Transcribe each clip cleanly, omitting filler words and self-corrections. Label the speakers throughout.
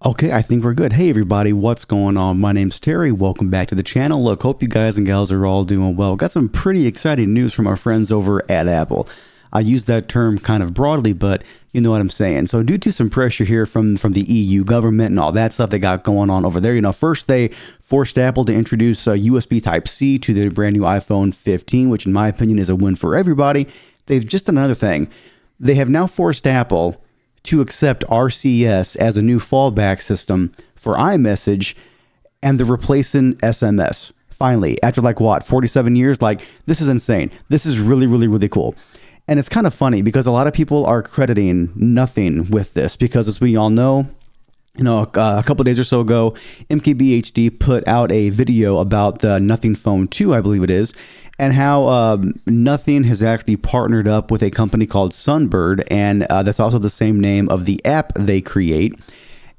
Speaker 1: Okay, I think we're good. Hey everybody, what's going on? My name's Terry. Welcome back to the channel. Look, hope you guys and gals are all doing well. Got some pretty exciting news from our friends over at Apple. I use that term kind of broadly, but you know what I'm saying. So due to some pressure here from the EU government and all that stuff they got going on over there, first they forced Apple to introduce USB Type-C to their brand new iPhone 15, which in my opinion is a win for everybody. They've just done another thing. They have now forced Apple to accept RCS as a new fallback system for iMessage, and they're replacing SMS. Finally, after 47 years, this is insane. This is really, really, really cool. And it's kind of funny because a lot of people are crediting nothing with this because, as we all know, a couple of days or so ago, MKBHD put out a video about the Nothing Phone 2, I believe it is, and how Nothing has actually partnered up with a company called Sunbird, and that's also the same name of the app they create.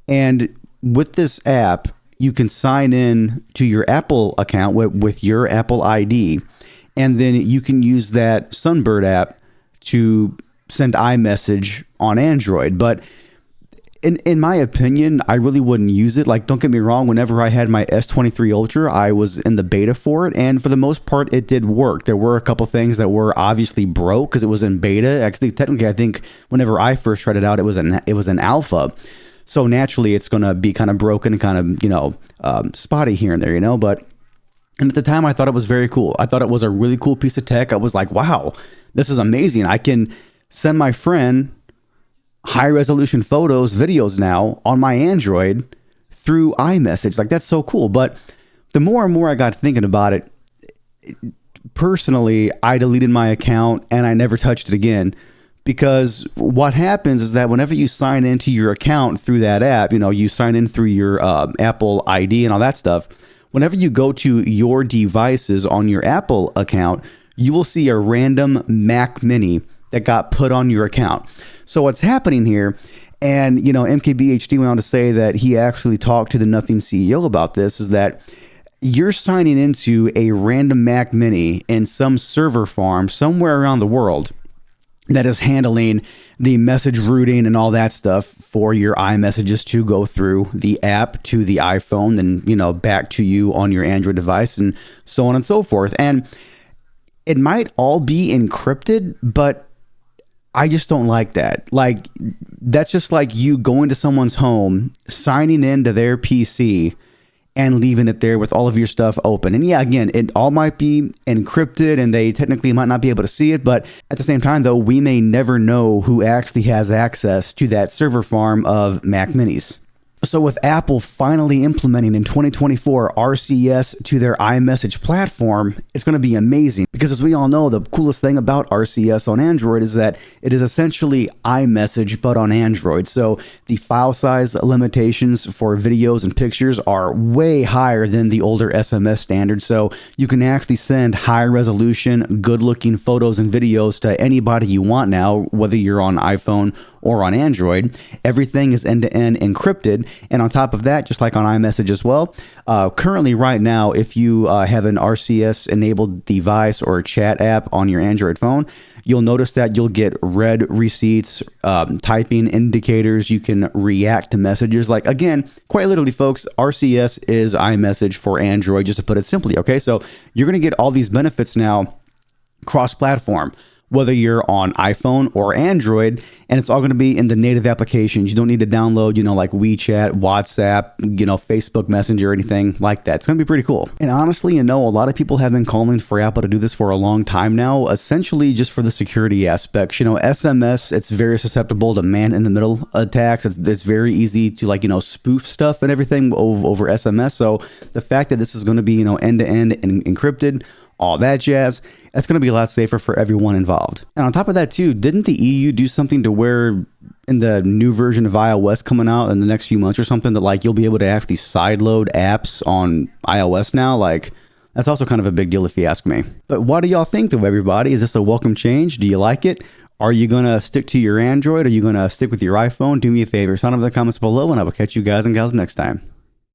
Speaker 1: And with this app, you can sign in to your Apple account with your Apple ID, and then you can use that Sunbird app to send iMessage on Android. But in my opinion, I really wouldn't use it. Don't get me wrong, whenever I had my S23 Ultra, I was in the beta for it, and for the most part, it did work. There were a couple things that were obviously broke because it was in beta. Actually, technically, I think whenever I first tried it out, it was an alpha. So naturally, it's going to be kind of broken and kind of, spotty here and there, But and at the time, I thought it was very cool. I thought it was a really cool piece of tech. I was like, wow, this is amazing. I can send my friend high resolution photos, videos now on my Android through iMessage. That's so cool. But the more and more I got thinking about it, personally, I deleted my account and I never touched it again. Because what happens is that whenever you sign into your account through that app, you sign in through your Apple ID and all that stuff. Whenever you go to your devices on your Apple account, you will see a random Mac Mini that got put on your account. So what's happening here, and MKBHD went on to say that he actually talked to the Nothing CEO about this, is that you're signing into a random Mac Mini in some server farm somewhere around the world that is handling the message routing and all that stuff for your iMessages to go through the app to the iPhone, then back to you on your Android device, and so on and so forth. And it might all be encrypted, but I just don't like that. That's just like you going to someone's home, signing into their PC, and leaving it there with all of your stuff open. And yeah, again, it all might be encrypted and they technically might not be able to see it, but at the same time, though, we may never know who actually has access to that server farm of Mac Minis. So with Apple finally implementing in 2024 RCS to their iMessage platform, it's going to be amazing because, as we all know, the coolest thing about RCS on Android is that it is essentially iMessage but on Android. So the file size limitations for videos and pictures are way higher than the older SMS standard. So you can actually send high resolution, good looking photos and videos to anybody you want now, whether you're on iPhone or on Android. Everything is end-to-end encrypted. And on top of that, just like on iMessage as well, currently right now, if you have an RCS enabled device or a chat app on your Android phone, you'll notice that you'll get red receipts, typing indicators. You can react to messages. Again, quite literally, folks, RCS is iMessage for Android, just to put it simply. Okay, so you're going to get all these benefits now cross-platform, whether you're on iPhone or Android, and it's all going to be in the native applications. You don't need to download, like WeChat, WhatsApp, Facebook Messenger, anything like that. It's going to be pretty cool. And honestly, a lot of people have been calling for Apple to do this for a long time now, essentially just for the security aspects. SMS, it's very susceptible to man-in-the-middle attacks. It's very easy to spoof stuff and everything over SMS. So the fact that this is going to be, end-to-end and encrypted, all that jazz, that's going to be a lot safer for everyone involved. And on top of that too, didn't the EU do something to where in the new version of iOS coming out in the next few months or something that you'll be able to actually sideload apps on iOS now? That's also kind of a big deal if you ask me. But what do y'all think though, everybody? Is this a welcome change? Do you like it? Are you going to stick to your Android? Are you going to stick with your iPhone? Do me a favor, sign up in the comments below, and I will catch you guys and gals next time.